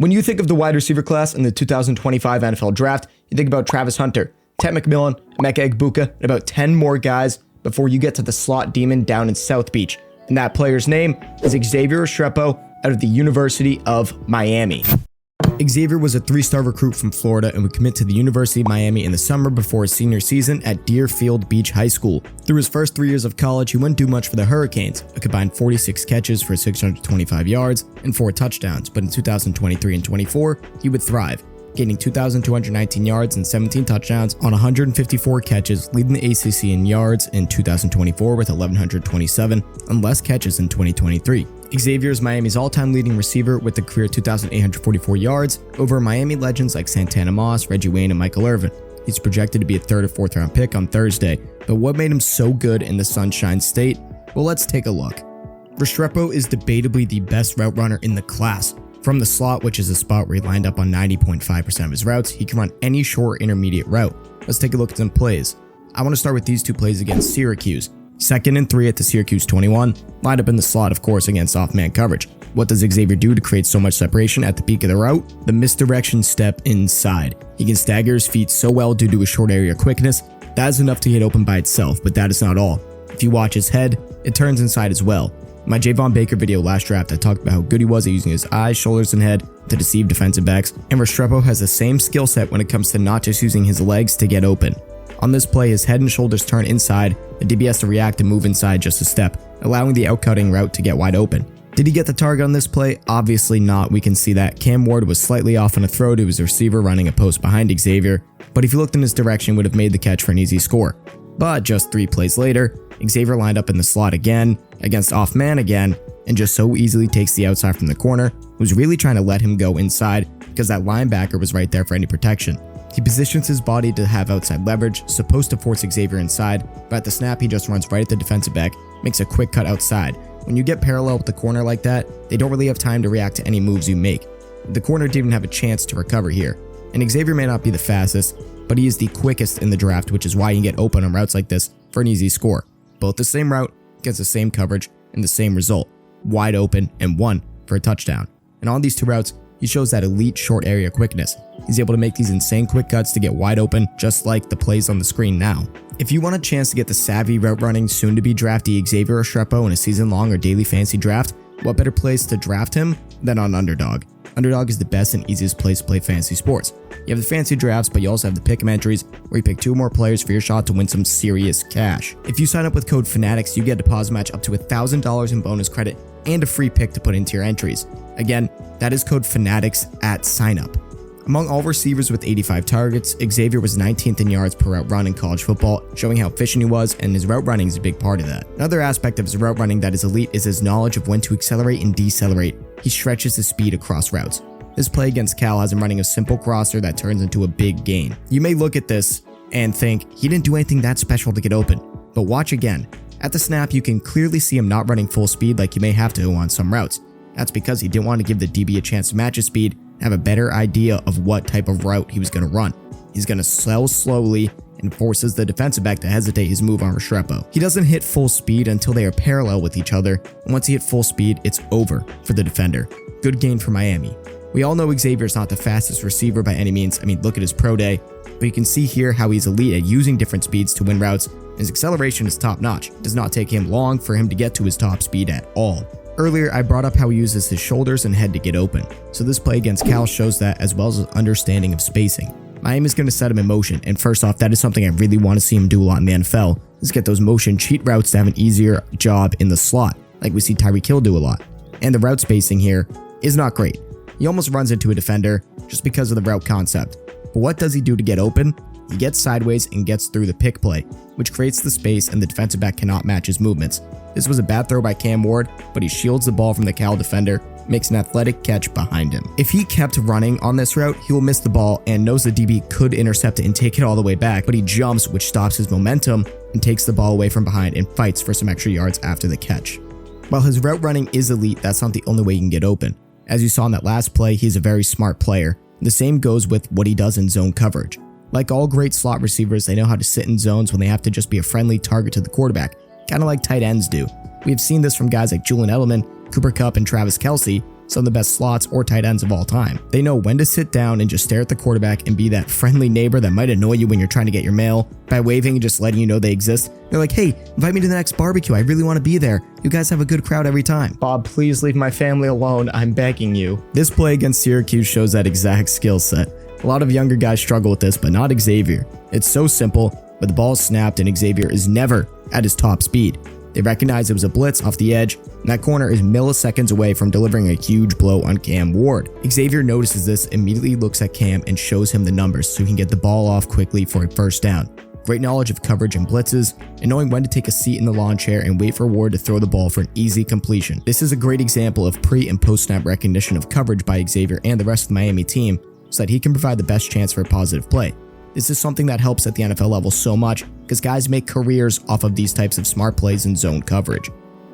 When you think of the wide receiver class in the 2025 NFL Draft, you think about Travis Hunter, Ted McMillan, Emeka Egbuka, and about 10 more guys before you get to the slot demon down in South Beach. And that player's name is Xavier Restrepo out of the University of Miami. Xavier was a 3-star recruit from Florida and would commit to the University of Miami in the summer before his senior season at Deerfield Beach High School. Through his first 3 years of college, he wouldn't do much for the Hurricanes, a combined 46 catches for 625 yards and 4 touchdowns, but in 2023 and 24, he would thrive, gaining 2,219 yards and 17 touchdowns on 154 catches, leading the ACC in yards in 2024 with 1,127 and less catches in 2023. Xavier is Miami's all-time leading receiver with a career 2,844 yards over Miami legends like Santana Moss, Reggie Wayne, and Michael Irvin. He's projected to be a 3rd or 4th round pick on Thursday, but what made him so good in the Sunshine State? Well, let's take a look. Restrepo is debatably the best route runner in the class. From the slot, which is a spot where he lined up on 90.5% of his routes, he can run any short or intermediate route. Let's take a look at some plays. I want to start with these 2 plays against Syracuse. 2nd and 3 at the Syracuse 21, lined up in the slot, of course, against off-man coverage. What does Xavier do to create so much separation at the peak of the route? The misdirection step inside. He can stagger his feet so well due to his short area quickness. That is enough to get open by itself, but that is not all. If you watch his head, it turns inside as well. In my Javon Baker video last draft, I talked about how good he was at using his eyes, shoulders, and head to deceive defensive backs, and Restrepo has the same skill set when it comes to not just using his legs to get open. On this play, his head and shoulders turn inside, the DB has to react and move inside just a step, allowing the outcutting route to get wide open. Did he get the target on this play? Obviously not. We can see that Cam Ward was slightly off on a throw to his receiver running a post behind Xavier, but if he looked in his direction, would have made the catch for an easy score. But just 3 plays later, Xavier lined up in the slot again, against off-man again, and just so easily takes the outside from the corner, who's really trying to let him go inside because that linebacker was right there for any protection. He positions his body to have outside leverage, supposed to force Xavier inside, but at the snap he just runs right at the defensive back, makes a quick cut outside. When you get parallel with the corner like that, they don't really have time to react to any moves you make. The corner didn't even have a chance to recover here. And Xavier may not be the fastest, but he is the quickest in the draft, which is why you can get open on routes like this for an easy score. Both the same route, gets the same coverage, and the same result. Wide open and 1 for a touchdown. And on these 2 routes, he shows that elite short area quickness. He's able to make these insane quick cuts to get wide open, just like the plays on the screen now. If you want a chance to get the savvy route running soon to be drafty Xavier Restrepo in a season-long or daily fantasy draft, what better place to draft him than on Underdog? Underdog is the best and easiest place to play fantasy sports. You have the fantasy drafts, but you also have the pick'em entries where you pick 2 more players for your shot to win some serious cash. If you sign up with code Fanatics, you get a deposit match up to $1,000 in bonus credit and a free pick to put into your entries. Again, that is code Fanatics at signup. Among all receivers with 85 targets, Xavier was 19th in yards per route run in college football, showing how efficient he was, and his route running is a big part of that. Another aspect of his route running that is elite is his knowledge of when to accelerate and decelerate. He stretches his speed across routes. This play against Cal has him running a simple crosser that turns into a big gain. You may look at this and think he didn't do anything that special to get open, but watch again. At the snap, you can clearly see him not running full speed like you may have to on some routes. That's because he didn't want to give the DB a chance to match his speed and have a better idea of what type of route he was going to run. He's going to sell slowly and forces the defensive back to hesitate his move on Restrepo. He doesn't hit full speed until they are parallel with each other, and once he hit full speed, it's over for the defender. Good gain for Miami. We all know Xavier's not the fastest receiver by any means. I mean, look at his pro day, but you can see here how he's elite at using different speeds to win routes. His acceleration is top notch. It does not take him long for him to get to his top speed at all. Earlier, I brought up how he uses his shoulders and head to get open, so this play against Cal shows that as well as his understanding of spacing. Miami's going to set him in motion, and first off, that is something I really want to see him do a lot in the NFL, is get those motion cheat routes to have an easier job in the slot, like we see Tyreek Hill do a lot. And the route spacing here is not great. He almost runs into a defender just because of the route concept. But what does he do to get open? He gets sideways and gets through the pick play, which creates the space and the defensive back cannot match his movements. This was a bad throw by Cam Ward, but he shields the ball from the Cal defender, makes an athletic catch behind him. If he kept running on this route, he will miss the ball and knows the DB could intercept it and take it all the way back, but he jumps, which stops his momentum and takes the ball away from behind and fights for some extra yards after the catch. While his route running is elite, that's not the only way he can get open. As you saw in that last play, he's a very smart player. The same goes with what he does in zone coverage. Like all great slot receivers, they know how to sit in zones when they have to just be a friendly target to the quarterback, kind of like tight ends do. We have seen this from guys like Julian Edelman, Cooper Kupp, and Travis Kelce, some of the best slots or tight ends of all time. They know when to sit down and just stare at the quarterback and be that friendly neighbor that might annoy you when you're trying to get your mail by waving and just letting you know they exist. They're like, hey, invite me to the next barbecue. I really want to be there. You guys have a good crowd every time. Bob, please leave my family alone. I'm begging you. This play against Syracuse shows that exact skill set. A lot of younger guys struggle with this, but not Xavier. It's so simple, but the ball is snapped and Xavier is never at his top speed. They recognize it was a blitz off the edge, and that corner is milliseconds away from delivering a huge blow on Cam Ward. Xavier notices this, immediately looks at Cam and shows him the numbers so he can get the ball off quickly for a first down. Great knowledge of coverage and blitzes, and knowing when to take a seat in the lawn chair and wait for Ward to throw the ball for an easy completion. This is a great example of pre- and post-snap recognition of coverage by Xavier and the rest of the Miami team so that he can provide the best chance for a positive play. This is something that helps at the NFL level so much because guys make careers off of these types of smart plays and zone coverage.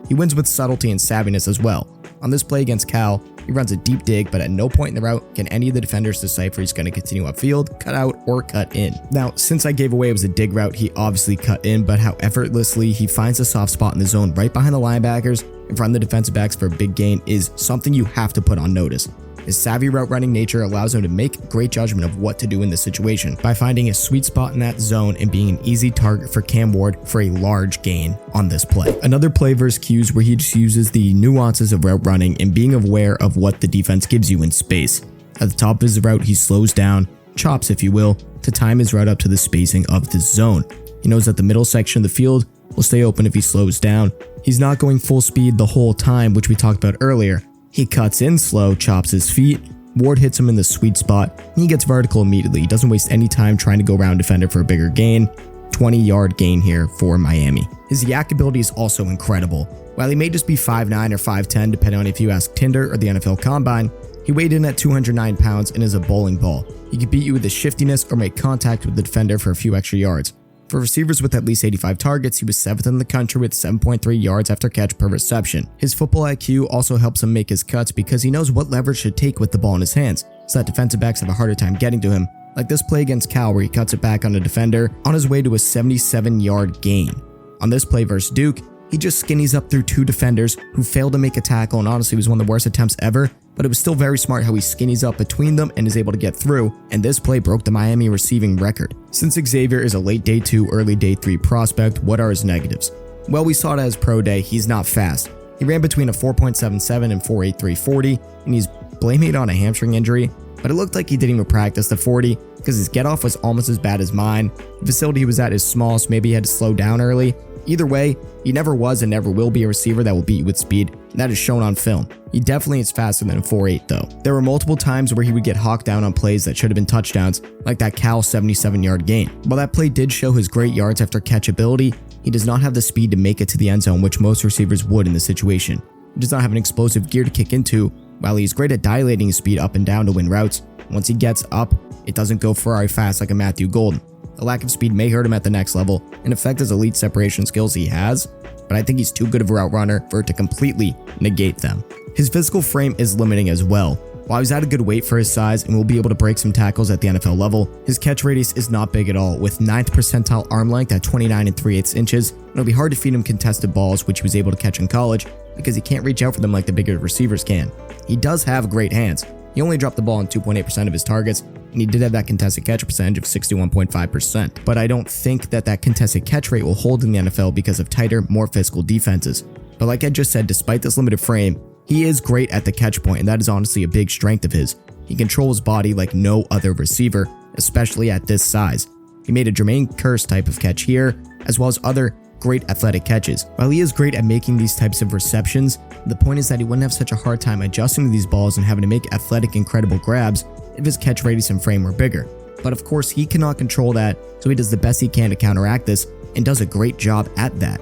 He wins with subtlety and savviness as well. On this play against Cal, he runs a deep dig, but at no point in the route can any of the defenders decipher he's going to continue upfield, cut out, or cut in. Now, since I gave away it was a dig route, he obviously cut in, but how effortlessly he finds a soft spot in the zone right behind the linebackers in front of the defensive backs for a big gain is something you have to put on notice. His savvy route running nature allows him to make great judgment of what to do in this situation by finding a sweet spot in that zone and being an easy target for Cam Ward for a large gain on this play. Another play versus Q's where he just uses the nuances of route running and being aware of what the defense gives you in space. At the top of his route, he slows down, chops if you will, to time his route up to the spacing of the zone. He knows that the middle section of the field will stay open if he slows down. He's not going full speed the whole time, which we talked about earlier. He cuts in slow, chops his feet, Ward hits him in the sweet spot, and he gets vertical immediately. He doesn't waste any time trying to go around defender for a bigger gain. 20-yard gain here for Miami. His yak ability is also incredible. While he may just be 5'9 or 5'10 depending on if you ask Tinder or the NFL Combine, he weighed in at 209 pounds and is a bowling ball. He can beat you with his shiftiness or make contact with the defender for a few extra yards. For receivers with at least 85 targets, he was 7th in the country with 7.3 yards after catch per reception. His football IQ also helps him make his cuts because he knows what leverage to take with the ball in his hands, so that defensive backs have a harder time getting to him, like this play against Cal where he cuts it back on a defender on his way to a 77-yard gain. On this play versus Duke, he just skinnies up through two defenders who failed to make a tackle and honestly was one of the worst attempts ever, but it was still very smart how he skinnies up between them and is able to get through, and this play broke the Miami receiving record. Since Xavier is a late day 2, early day 3 prospect, what are his negatives? Well, we saw it at his pro day, he's not fast. He ran between a 4.77 and 4.83 40, and he's blaming it on a hamstring injury, but it looked like he didn't even practice the 40 because his get off was almost as bad as mine. The facility he was at is small, so maybe he had to slow down early. Either way, he never was and never will be a receiver that will beat you with speed, and that is shown on film. He definitely is faster than a 4.8 though. There were multiple times where he would get hawked down on plays that should have been touchdowns, like that Cal 77-yard gain. While that play did show his great yards after catch ability, he does not have the speed to make it to the end zone, which most receivers would in this situation. He does not have an explosive gear to kick into. While he's great at dilating his speed up and down to win routes, once he gets up, it doesn't go Ferrari fast like a Matthew Golden. The lack of speed may hurt him at the next level and affect his elite separation skills he has, but I think he's too good of a route runner for it to completely negate them. His physical frame is limiting as well. While he's at a good weight for his size and will be able to break some tackles at the NFL level, his catch radius is not big at all, with 9th percentile arm length at 29 3/8 inches. It'll be hard to feed him contested balls, which he was able to catch in college, because he can't reach out for them like the bigger receivers can. He does have great hands. He only dropped the ball on 2.8% of his targets, and he did have that contested catch percentage of 61.5%. But I don't think that contested catch rate will hold in the NFL because of tighter, more physical defenses. But like I just said, despite this limited frame, he is great at the catch point, and that is honestly a big strength of his. He controls body like no other receiver, especially at this size. He made a Jermaine Kearse type of catch here, as well as other great athletic catches. While he is great at making these types of receptions, the point is that he wouldn't have such a hard time adjusting to these balls and having to make athletic, incredible grabs if his catch radius and frame were bigger. But of course, he cannot control that, so he does the best he can to counteract this and does a great job at that.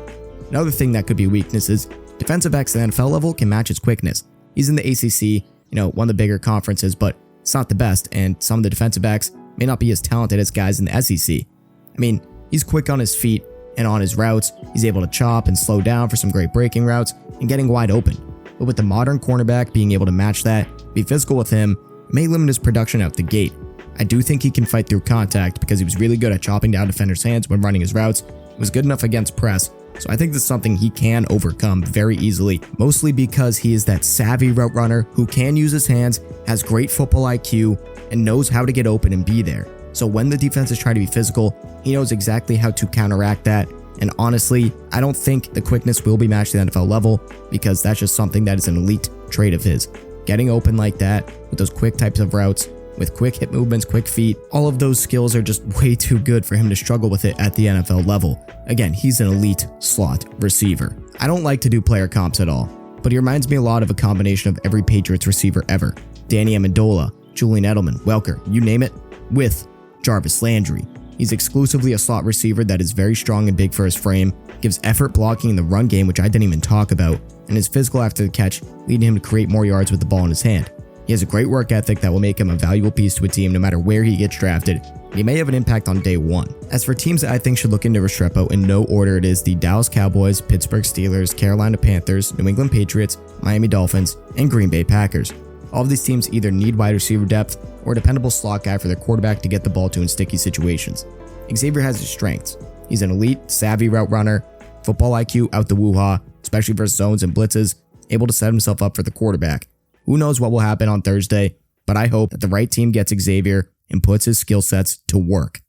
Another thing that could be a weakness is defensive backs at the NFL level can match his quickness. He's in the ACC, one of the bigger conferences, but it's not the best, and some of the defensive backs may not be as talented as guys in the SEC. I mean, he's quick on his feet and on his routes. He's able to chop and slow down for some great breaking routes and getting wide open. But with the modern cornerback being able to match that, be physical with him, it may limit his production out the gate. I do think he can fight through contact because he was really good at chopping down defenders' hands when running his routes. He was good enough against press, So I think this is something he can overcome very easily, mostly because he is that savvy route runner who can use his hands, has great football IQ, and knows how to get open and be there. So when the defense is trying to be physical, he knows exactly how to counteract that. And honestly, I don't think the quickness will be matched at the NFL level because that's just something that is an elite trait of his. Getting open like that, with those quick types of routes, with quick hip movements, quick feet, all of those skills are just way too good for him to struggle with it at the NFL level. Again, he's an elite slot receiver. I don't like to do player comps at all, but he reminds me a lot of a combination of every Patriots receiver ever. Danny Amendola, Julian Edelman, Welker, you name it, with Jarvis Landry. He's exclusively a slot receiver that is very strong and big for his frame, gives effort blocking in the run game, which I didn't even talk about, and is physical after the catch, leading him to create more yards with the ball in his hand. He has a great work ethic that will make him a valuable piece to a team no matter where he gets drafted. He may have an impact on day one. As for teams that I think should look into Restrepo, in no order it is the Dallas Cowboys, Pittsburgh Steelers, Carolina Panthers, New England Patriots, Miami Dolphins, and Green Bay Packers. All of these teams either need wide receiver depth or a dependable slot guy for their quarterback to get the ball to in sticky situations. Xavier has his strengths. He's an elite, savvy route runner, football IQ out the woo-ha, especially versus zones and blitzes, able to set himself up for the quarterback. Who knows what will happen on Thursday, but I hope that the right team gets Xavier and puts his skill sets to work.